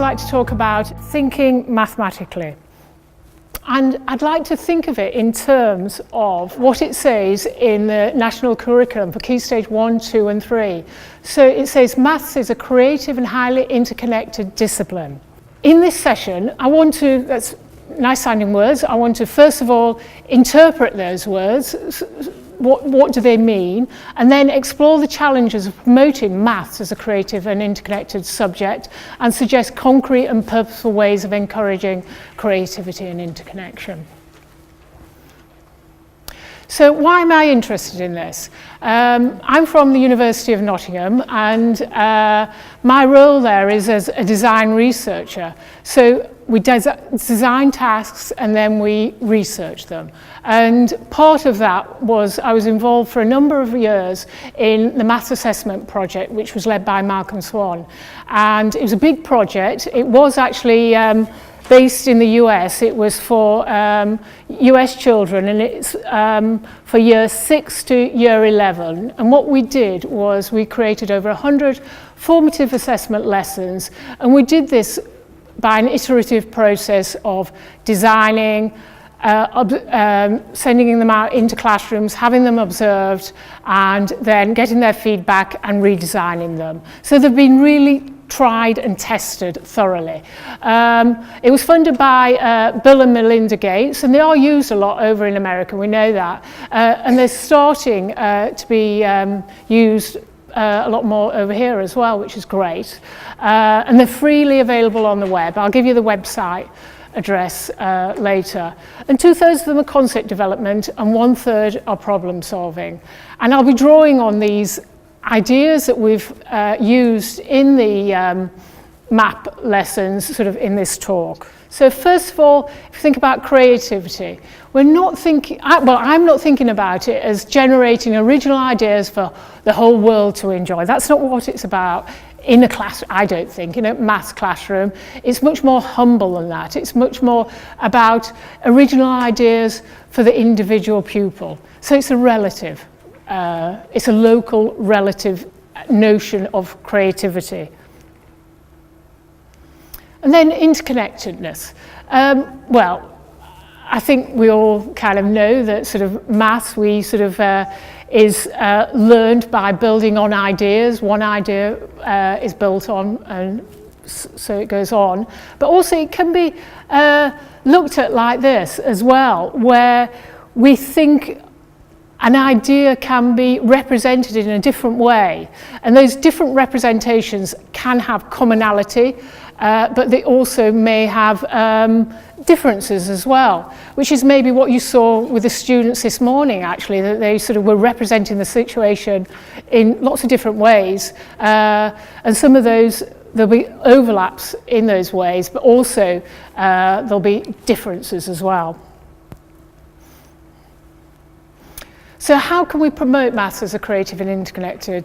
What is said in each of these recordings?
like to talk about thinking mathematically. And I'd like to think of it in terms of what it says in the national curriculum for Key Stage 1, 2 and 3. So it says maths is a creative and highly interconnected discipline. In this session, I want to, that's nice sounding words, I want to first of all interpret those words. What do they mean? And then explore the challenges of promoting maths as a creative and interconnected subject and suggest concrete and purposeful ways of encouraging creativity and interconnection. So why am I interested in this? I'm from the University of Nottingham, and my role there is as a design researcher. So we design tasks and then we research them. And part of that was I was involved for a number of years in the maths assessment project, which was led by Malcolm Swan. And it was a big project. It was actually based in the US. It was for US children, and it's for year 6 to year 11. And what we did was we created over 100 formative assessment lessons, and we did this by an iterative process of designing, sending them out into classrooms, having them observed, and then getting their feedback and redesigning them. So they've been really tried and tested thoroughly. It was funded by Bill and Melinda Gates, and they are used a lot over in America, we know that. And they're starting to be used a lot more over here as well, which is great. And they're freely available on the web. I'll give you the website address later. And 2/3 of them are concept development and 1/3 are problem solving. And I'll be drawing on these ideas that we've used in the MAP lessons sort of in this talk. So first of all, if you think about creativity, we're not thinking, well, I'm not thinking about it as generating original ideas for the whole world to enjoy. That's not what it's about in a class, I don't think, in a maths classroom. It's much more humble than that. It's much more about original ideas for the individual pupil. So it's a relative, it's a local relative notion of creativity. And then interconnectedness. Well, I think we all kind of know that sort of maths, we sort of is learned by building on ideas. One idea is built on, and so it goes on. But also it can be looked at like this as well, where we think an idea can be represented in a different way. And those different representations can have commonality, but they also may have differences as well, which is maybe what you saw with the students this morning, actually, that they sort of were representing the situation in lots of different ways. And some of those, there'll be overlaps in those ways, but also there'll be differences as well. So how can we promote maths as a creative and interconnected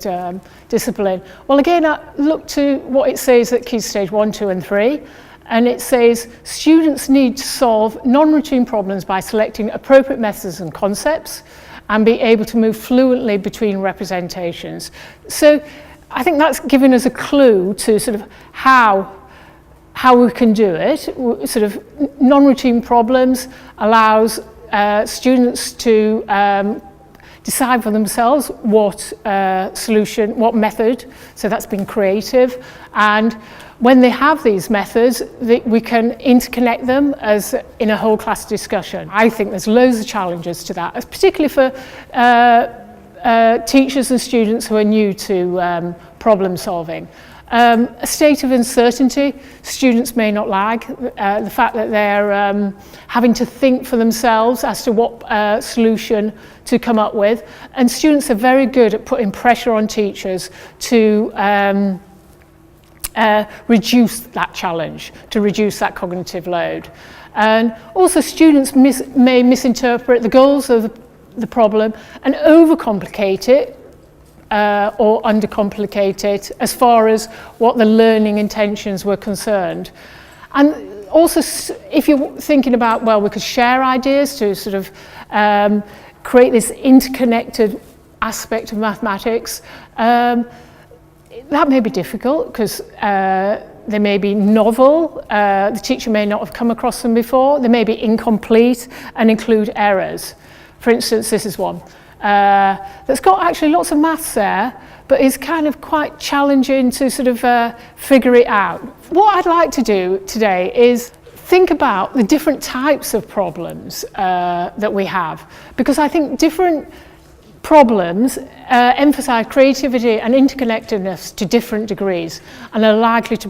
discipline? Well, again, I look to what it says at Key Stage 1, 2 and 3. And it says students need to solve non-routine problems by selecting appropriate methods and concepts and be able to move fluently between representations. So I think that's given us a clue to sort of how we can do it. Sort of non-routine problems allows students to decide for themselves what solution, what method, so that's been creative. And when they have these methods, we can interconnect them as in a whole class discussion. I think there's loads of challenges to that, particularly for teachers and students who are new to problem solving. A state of uncertainty, students may not like the fact that they're having to think for themselves as to what solution to come up with. And students are very good at putting pressure on teachers to reduce that challenge, to reduce that cognitive load. And also students may misinterpret the goals of the problem and overcomplicate it or undercomplicate it as far as what the learning intentions were concerned. And also, if you're thinking about, well, we could share ideas to sort of create this interconnected aspect of mathematics, that may be difficult because They may be novel, the teacher may not have come across them before, they may be incomplete and include errors. For instance, this is one that's got actually lots of maths there, but is kind of quite challenging to sort of figure it out. What I'd like to do today is think about the different types of problems that we have, because I think different problems emphasise creativity and interconnectedness to different degrees and are likely to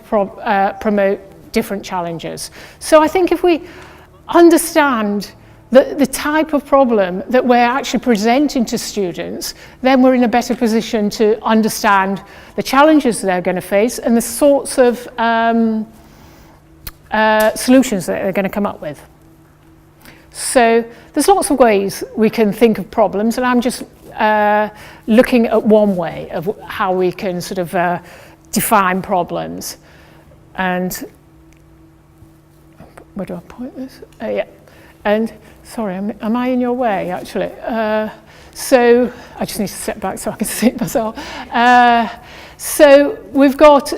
promote different challenges. So I think if we understand the type of problem that we're actually presenting to students, then we're in a better position to understand the challenges they're going to face and the sorts of solutions that they're going to come up with. So there's lots of ways we can think of problems, and I'm just looking at one way of how we can sort of define problems. And where do I point this? Yeah. And sorry, am I in your way actually? So I just need to step back so I can see myself. So we've got,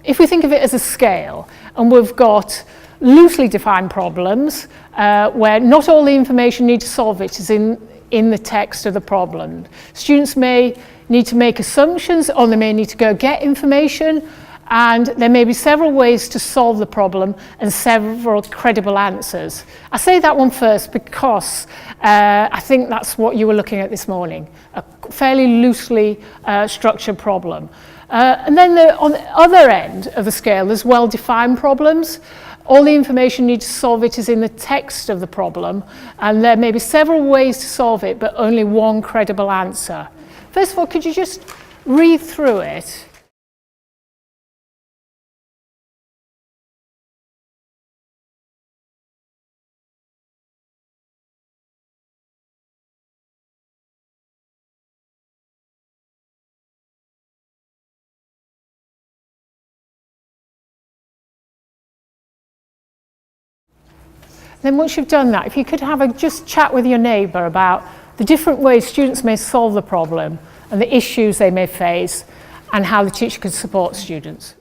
if we think of it as a scale, and we've got loosely defined problems where not all the information needed to solve it is in the text of the problem. Students may need to make assumptions, or they may need to go get information, and there may be several ways to solve the problem and several credible answers. I say that one first because I think that's what you were looking at this morning, a fairly loosely structured problem. And then on the other end of the scale, there's well-defined problems. All the information needed to solve it is in the text of the problem, and there may be several ways to solve it, but only one credible answer. First of all, could you just read through it? Then once you've done that, if you could have a just chat with your neighbour about the different ways students may solve the problem and the issues they may face and how the teacher can support students.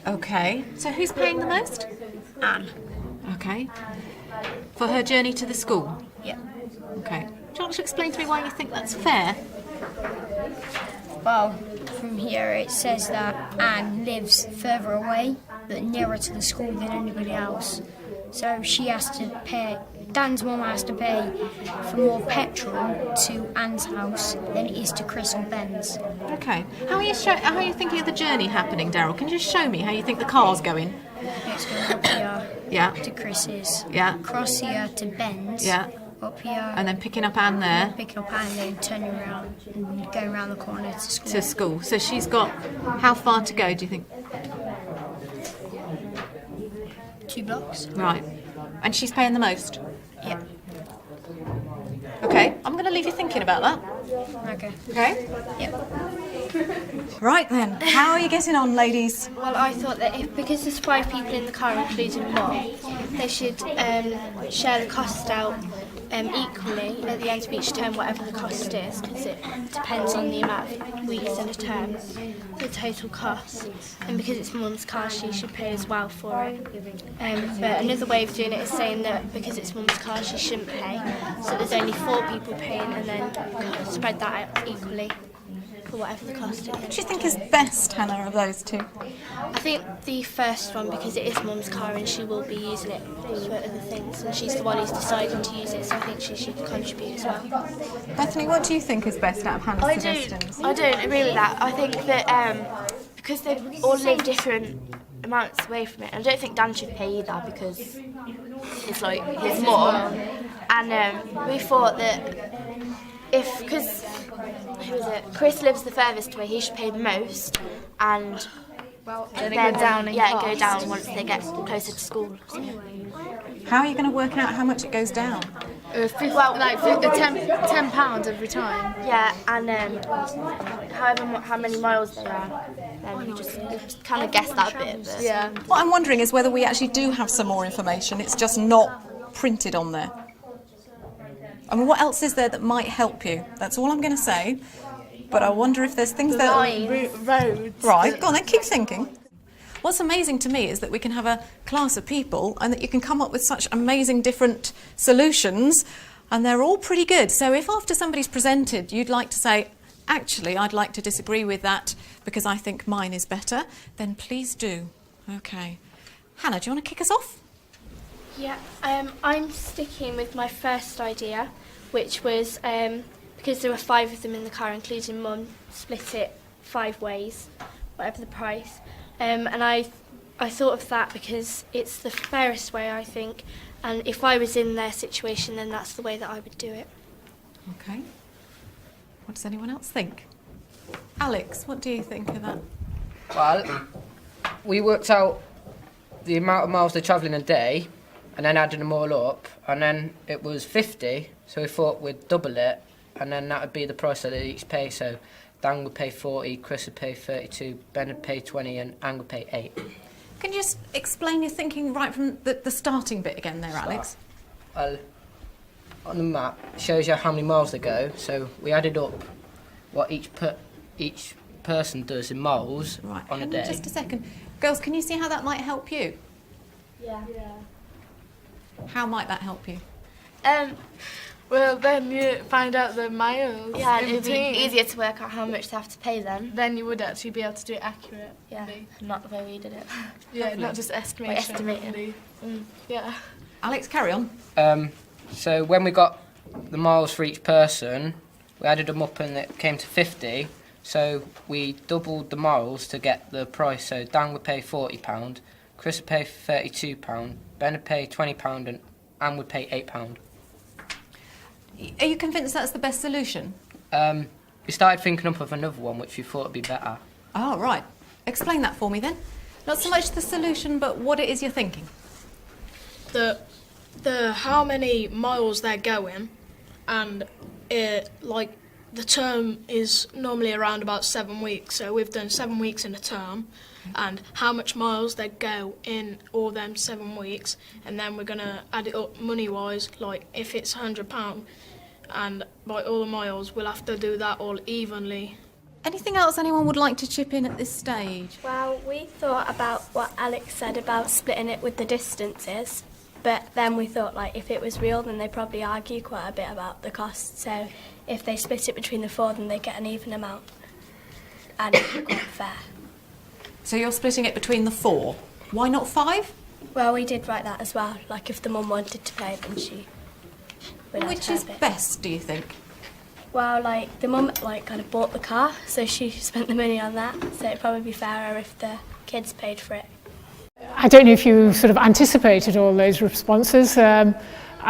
Okay, so who's paying the most? Anne. Okay. For her journey to the school? Yeah. Okay. Do you want to explain to me why you think that's fair? Well, from here it says that Anne lives further away, but nearer to the school than anybody else. So she has to pay, Dan's mum has to pay for more petrol to Anne's house than it is to Chris or Ben's. Okay. How are you thinking of the journey happening, Daryl? Can you just show me how you think the car's going? It's going up here Yeah. to Chris's, Yeah. across here to Ben's, Yeah. up here, And then picking up Anne there picking up Anne and then turning around and going around the corner to school. to school. So she's got how far to go, do you think? 2 blocks. Right. And she's paying the most? Yeah. Okay. I'm going to leave you thinking about that. Okay. Okay. Yep. Right then, how are you getting on, ladies? Well, I thought that because there's 5 people in the car, including Mum, they should share the cost out equally at the end of each term, whatever the cost is, because it depends on the amount of weeks in a term, the total cost. And because it's Mum's car, she should pay as well for it. But another way of doing it is saying that because it's Mum's car, she shouldn't pay. So there's only 4 people paying, and then spread that out equally for whatever the cost is. What do you think is best, Hannah, of those two? I think the first one, because it is Mum's car and she will be using it for other things, and she's the one who's deciding to use it, so I think she should contribute as well. Bethany, what do you think is best out of Hannah's suggestions? I don't agree with that. I think that because they all live different amounts away from it, I don't think Dan should pay either because it's like his mum. And we thought that because Chris lives the furthest away, he should pay the most, and then go down go down once they get closer to school. So. How are you going to work out how much it goes down? £10 every time. Yeah, and how many miles they are. then you just kind of guess that bit. But Yeah. What I'm wondering is whether we actually do have some more information. It's just not printed on there. I mean, what else is there that might help you? That's all I'm going to say. But I wonder if there's things that... Roads. Right, go on then, keep thinking. What's amazing to me is that we can have a class of people and that you can come up with such amazing different solutions, and they're all pretty good. So if after somebody's presented you'd like to say, actually, I'd like to disagree with that because I think mine is better, then please do. OK. Hannah, do you want to kick us off? Yeah, I'm sticking with my first idea, which was because there were 5 of them in the car, including Mum, split it 5 ways, whatever the price. And I thought of that because it's the fairest way, I think, and if I was in their situation, then that's the way that I would do it. OK. What does anyone else think? Alex, what do you think of that? Well, we worked out the amount of miles they travel in a day and then added them all up, and then it was 50, so we thought we'd double it, and then that would be the price that they each pay. So Dan would pay 40, Chris would pay 32, Ben would pay 20, and Anne would pay 8. Can you just explain your thinking right from the starting bit again there, Alex? Well, on the map, it shows you how many miles they go, so we added up what each person does in miles Right, on a hang day. on just a second. Girls, can you see how that might help you? yeah. How might that help you? Well, then you find out the miles Yeah, in it'd be between. easier to work out how much they have to pay then. Then you would actually be able to do it accurate. Yeah, not the way we did it. Yeah, not just estimation. estimating. Yeah. Alex, carry on. So when we got the miles for each person, we added them up and it came to 50. So we doubled the miles to get the price. So Dan would pay £40, Chris would pay £32, Ben would pay £20, and Anne would pay £8. Are you convinced that's the best solution? We started thinking up of another one which we thought would be better. Oh, right. Explain that for me then. Not so much the solution, but what it is you're thinking. The how many miles they're going, and like the term is normally around about 7 weeks, so we've done 7 weeks in a term, and how much miles they go in all them 7 weeks, and then we're going to add it up money wise, like if it's £100 and by all the miles we'll have to do that all evenly. Anything else anyone would like to chip in at this stage? Well, we thought about what Alex said about splitting it with the distances, but then we thought, like, if it was real, then they'd probably argue quite a bit about the cost. So if they split it between the 4, then they get an even amount, and it'd be quite fair. So you're splitting it between the 4. Why not 5? Well, we did write that as well. Like, if the mum wanted to pay, then she would have Which to is pay a bit. best, do you think? Well, like, the mum, like, kind of bought the car, so she spent the money on that. So it'd probably be fairer if the kids paid for it. I don't know if you sort of anticipated all those responses. I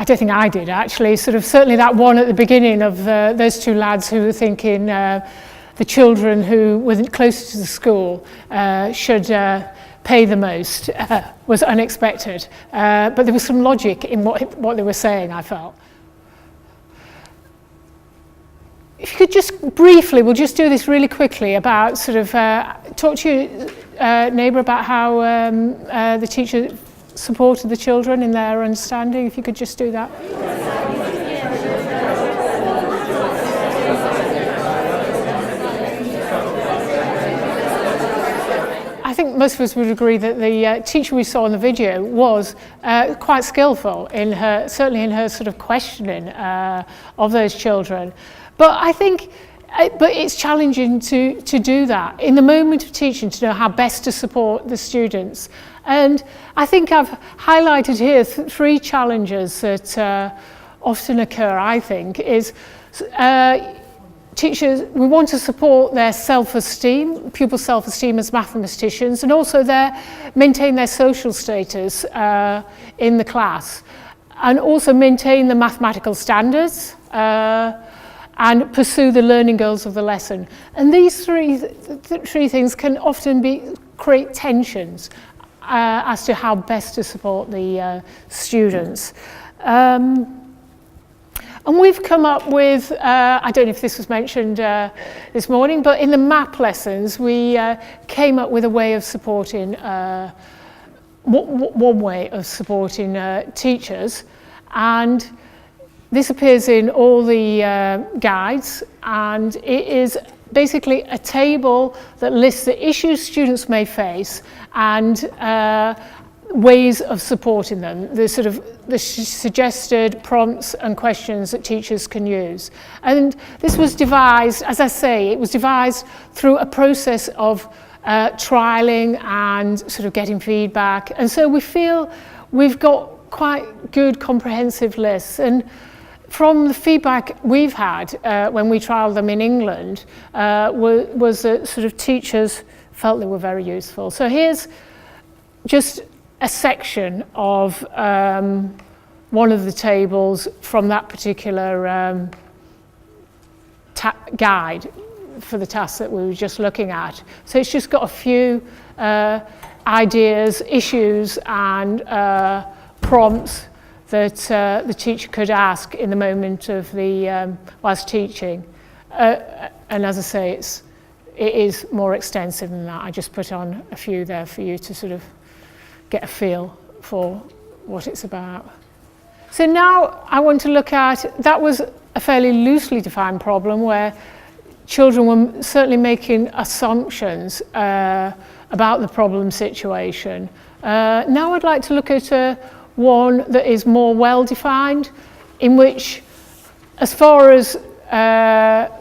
don't think I did, actually. Certainly that one at the beginning of those 2 lads who were thinking the children who were closest to the school should pay the most was unexpected. But there was some logic in what they were saying, I felt. If you could just briefly, we'll just do this really quickly, about talk to your neighbour about how the teacher supported the children in their understanding, if you could just do that. I think most of us would agree that the teacher we saw in the video was quite skillful in her, certainly in her sort of questioning of those children. But I think, but it's challenging to do that in the moment of teaching, to know how best to support the students. And I think I've highlighted here 3 challenges that often occur, I think, is teachers, we want to support their self-esteem, pupils' self-esteem as mathematicians, and also maintain their social status in the class, and also maintain the mathematical standards, and pursue the learning goals of the lesson. And these three things can often create tensions as to how best to support the students. And we've come up with, I don't know if this was mentioned this morning, but in the map lessons, we came up with a way of supporting, one way of supporting teachers. And this appears in all the guides, and it is basically a table that lists the issues students may face and ways of supporting them, the suggested prompts and questions that teachers can use. And this was devised, as I say, it was devised through a process of trialling and sort of getting feedback. And so we feel we've got quite good comprehensive lists. And from the feedback we've had when we trialled them in England was that sort of teachers felt they were very useful. So here's just a section of one of the tables from that particular guide for the task that we were just looking at. So it's just got a few ideas, issues and prompts that the teacher could ask in the moment of the whilst teaching. And as I say, it is more extensive than that. I just put on a few there for you to sort of get a feel for what it's about. So now I want to look at, that was a fairly loosely defined problem where children were certainly making assumptions about the problem situation. Now I'd like to look at one that is more well-defined, in which, as far as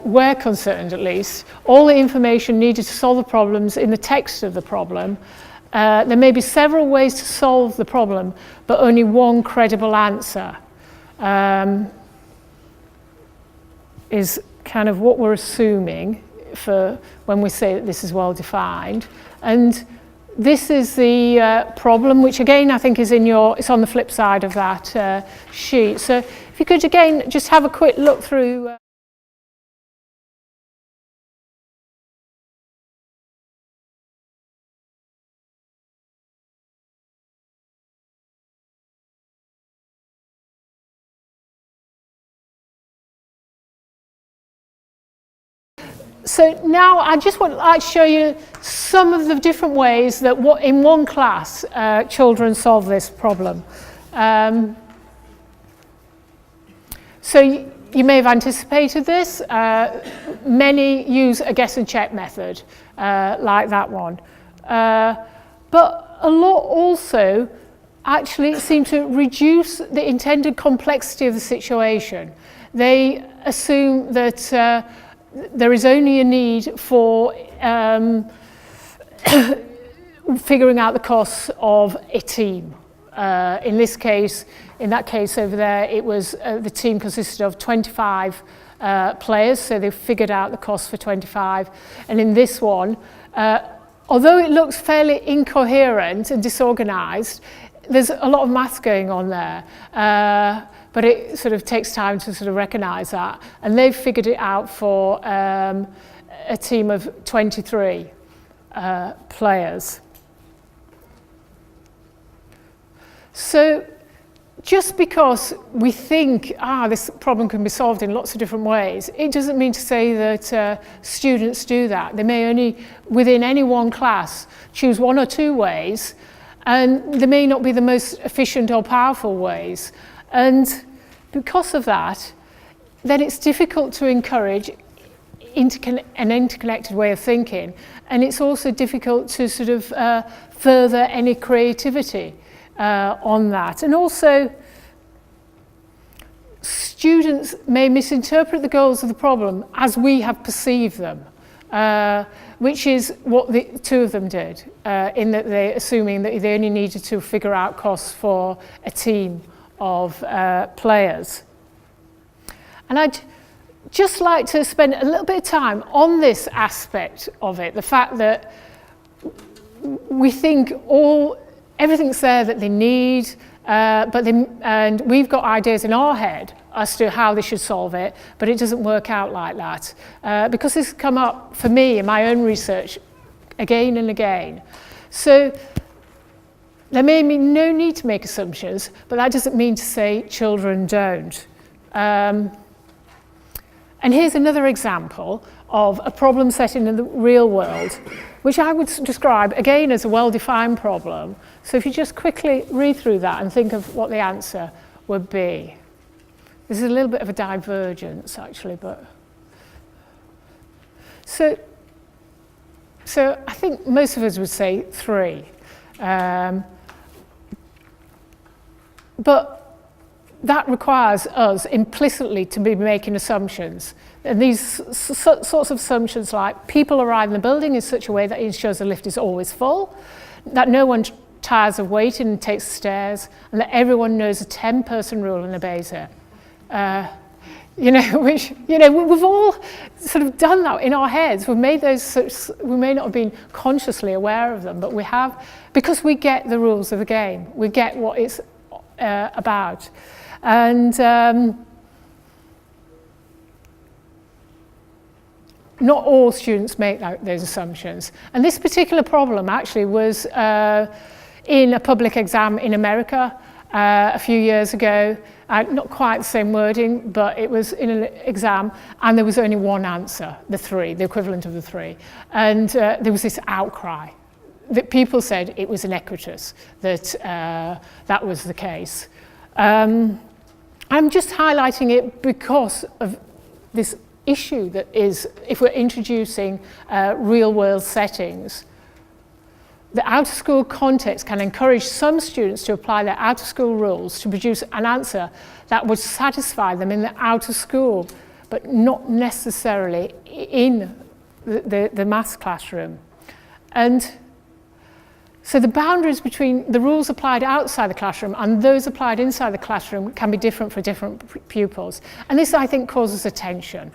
we're concerned at least, all the information needed to solve the problems in the text of the problem. There may be several ways to solve the problem, but only one credible answer is kind of what we're assuming for when we say that this is well defined. And this is the problem, which again I think is it's on the flip side of that sheet. So if you could again just have a quick look through. So now I just want to show you some of the different ways that in one class children solve this problem. So you may have anticipated this. Many use a guess and check method like that one. But a lot also actually seem to reduce the intended complexity of the situation. They assume that there is only a need for figuring out the costs of a team. In that case over there, it was the team consisted of 25 players, so they figured out the cost for 25. And in this one, although it looks fairly incoherent and disorganized, there's a lot of maths going on there. But it sort of takes time to sort of recognize that. And they've figured it out for a team of 23 players. So just because we think, this problem can be solved in lots of different ways, it doesn't mean to say that students do that. They may only, within any one class, choose one or two ways, and they may not be the most efficient or powerful ways. And because of that, then it's difficult to encourage an interconnected way of thinking. And it's also difficult to sort of further any creativity on that. And also, students may misinterpret the goals of the problem as we have perceived them, which is what the two of them did, in that they're assuming that they only needed to figure out costs for a team of players. And I'd just like to spend a little bit of time on this aspect of it, the fact that we think everything's there that they need, and we've got ideas in our head as to how they should solve it, but it doesn't work out like that. Because this has come up for me in my own research again and again. So there may be no need to make assumptions, but that doesn't mean to say children don't. And here's another example of a problem setting in the real world, which I would describe again as a well-defined problem. So if you just quickly read through that and think of what the answer would be. This is a little bit of a divergence actually, but so I think most of us would say 3. But that requires us implicitly to be making assumptions. And these sorts of assumptions like people arrive in the building in such a way that it ensures the lift is always full, that no one tires of waiting and takes the stairs, and that everyone knows the 10-person rule and obeys it. Which, we've all sort of done that in our heads. We've made those, we may not have been consciously aware of them, but we have, because we get the rules of the game. We get what it's about. And not all students make those assumptions. And this particular problem actually was in a public exam in America a few years ago. Not quite the same wording, but it was in an exam, and there was only one answer, the 3, the equivalent of the 3. And there was this outcry that people said it was iniquitous, that that was the case. I'm just highlighting it because of this issue that is, if we're introducing real-world settings, the out-of-school context can encourage some students to apply their out-of-school rules to produce an answer that would satisfy them in the out-of-school, but not necessarily in the maths classroom. And so the boundaries between the rules applied outside the classroom and those applied inside the classroom can be different for different pupils. And this, I think, causes a tension.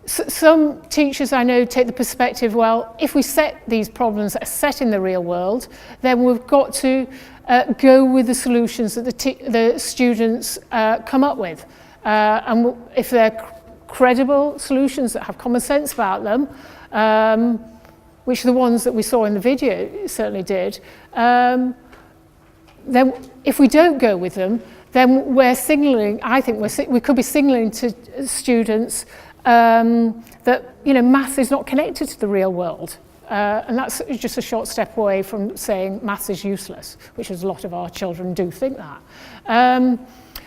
Some teachers I know take the perspective, well, if we set these problems that are set in the real world, then we've got to go with the solutions that the students come up with. And if they're credible solutions that have common sense about them, which are the ones that we saw in the video certainly did, then if we don't go with them, then we're signalling, I think we could be signalling to students that maths is not connected to the real world. And that's just a short step away from saying maths is useless, which is a lot of our children do think that.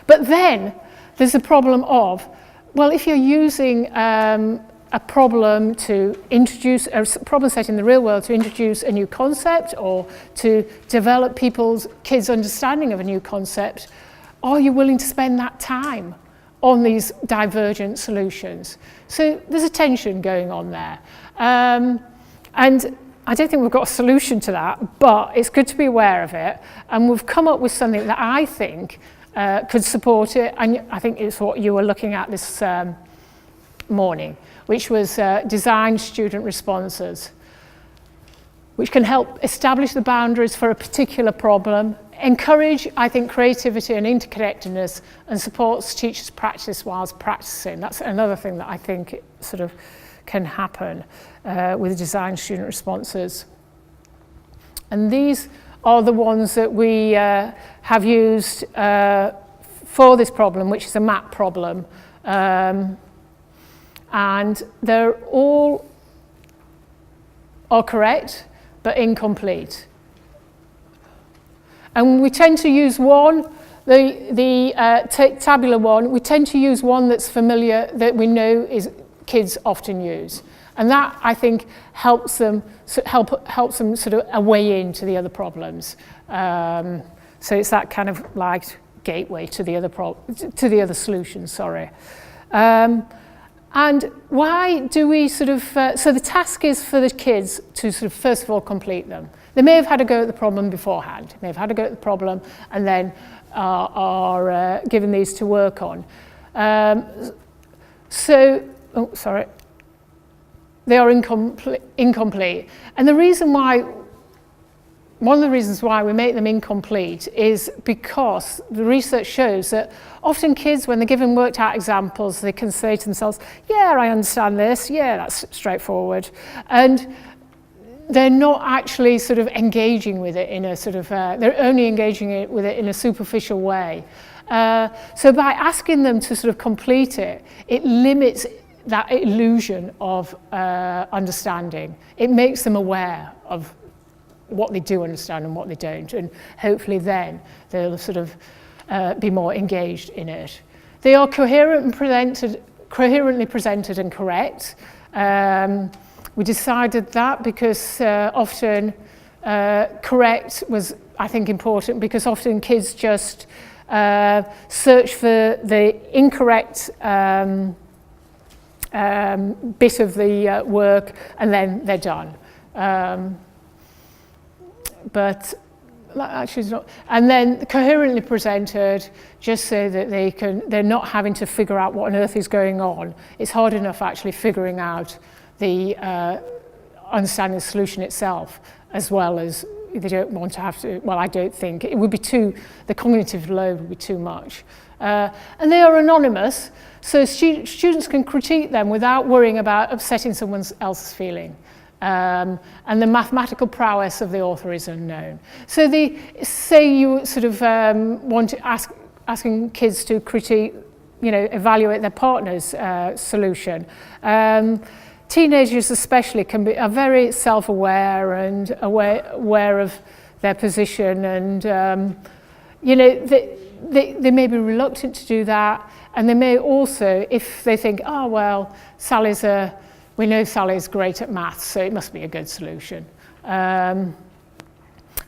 But then there's the problem of, well, if you're using a problem to introduce, a problem set in the real world to introduce a new concept or to develop kids' understanding of a new concept, are you willing to spend that time on these divergent solutions? So there's a tension going on there. And I don't think we've got a solution to that, but it's good to be aware of it. And we've come up with something that I think could support it. And I think it's what you were looking at this morning, which was design student responses, which can help establish the boundaries for a particular problem, encourage, I think, creativity and interconnectedness, and supports teachers' practice whilst practicing. That's another thing that I think sort of can happen with design student responses. And these are the ones that we have used for this problem, which is a map problem. And they're all are correct, but incomplete. And we tend to use one, the tabular one, we tend to use one that's familiar, that we know kids often use. And that, I think, helps them sort of a way into the other problems. So it's that kind of like gateway to the other solutions, sorry. And why do we sort of, so the task is for the kids to sort of first of all complete them. They may have had a go at the problem beforehand, may have had a go at the problem and then are given these to work on. They are incomplete. And the reason why, one of the reasons why we make them incomplete is because the research shows that often kids, when they're given worked out examples, they can say to themselves, yeah, I understand this, yeah, that's straightforward. And they're not actually sort of engaging with it in a sort of, they're only engaging with it in a superficial way. So by asking them to sort of complete it, it limits that illusion of understanding. It makes them aware of what they do understand and what they don't, and hopefully then they'll sort of be more engaged in it. They are coherently presented and correct. We decided that because often correct was, I think, important, because often kids just search for the incorrect bit of the work and then they're done. But actually it's not. And then coherently presented, just so that they're not having to figure out what on earth is going on. It's hard enough actually figuring out the understanding the solution itself, as well as they don't want to have to, well, I don't think, it would be the cognitive load would be too much. And they are anonymous, so students can critique them without worrying about upsetting someone else's feeling. And the mathematical prowess of the author is unknown. So say you sort of want to asking kids to critique, evaluate their partner's solution. Teenagers especially are very self-aware and aware of their position, and they may be reluctant to do that, and they may also, if they think, oh well, we know Sally's great at maths, so it must be a good solution. And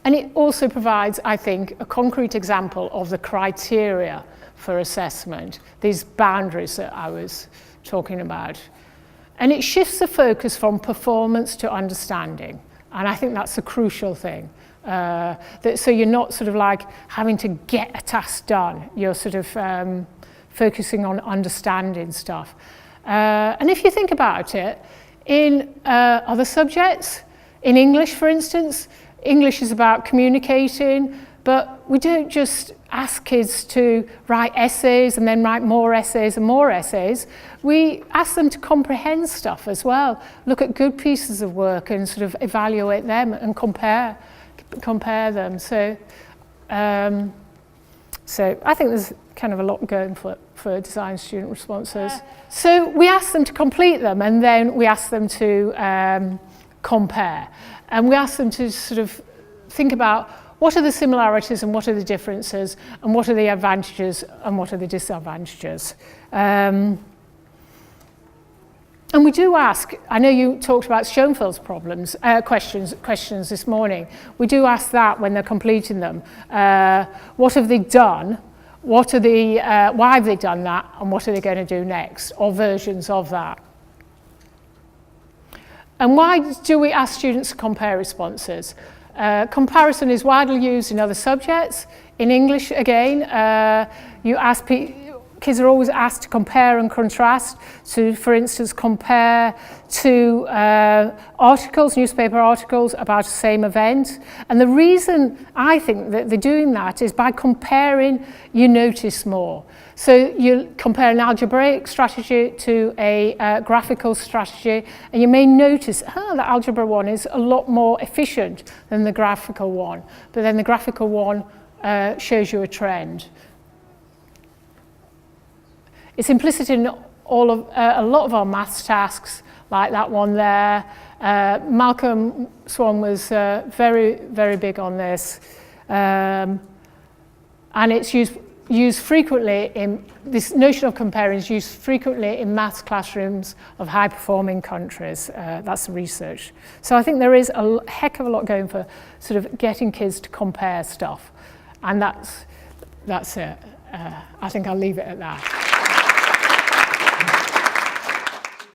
it also provides, I think, a concrete example of the criteria for assessment, these boundaries that I was talking about. And it shifts the focus from performance to understanding. And I think that's a crucial thing. So you're not sort of like having to get a task done. You're sort of focusing on understanding stuff. And if you think about it, in other subjects, in English, for instance, English is about communicating, but we don't just ask kids to write essays and then write more essays and more essays. We ask them to comprehend stuff as well, look at good pieces of work and sort of evaluate them and compare them. So I think there's kind of a lot going for design student responses. So we ask them to complete them, and then we ask them to compare. And we ask them to sort of think about what are the similarities and what are the differences, and what are the advantages and what are the disadvantages. And we do ask, I know you talked about Schoenfeld's questions this morning. We do ask that when they're completing them. What have they done? Why have they done that? And what are they going to do next? Or versions of that. And why do we ask students to compare responses? Comparison is widely used in other subjects. In English, again, kids are always asked to compare and contrast, to, for instance, compare two articles, newspaper articles about the same event. And the reason I think that they're doing that is by comparing, you notice more. So you compare an algebraic strategy to a graphical strategy, and you may notice, the algebra one is a lot more efficient than the graphical one. But then the graphical one shows you a trend. It's implicit in a lot of our maths tasks, like that one there. Malcolm Swan was very, very big on this. And it's used frequently this notion of comparing is used frequently in maths classrooms of high-performing countries. That's the research. So I think there is a heck of a lot going for sort of getting kids to compare stuff. And that's it. I think I'll leave it at that.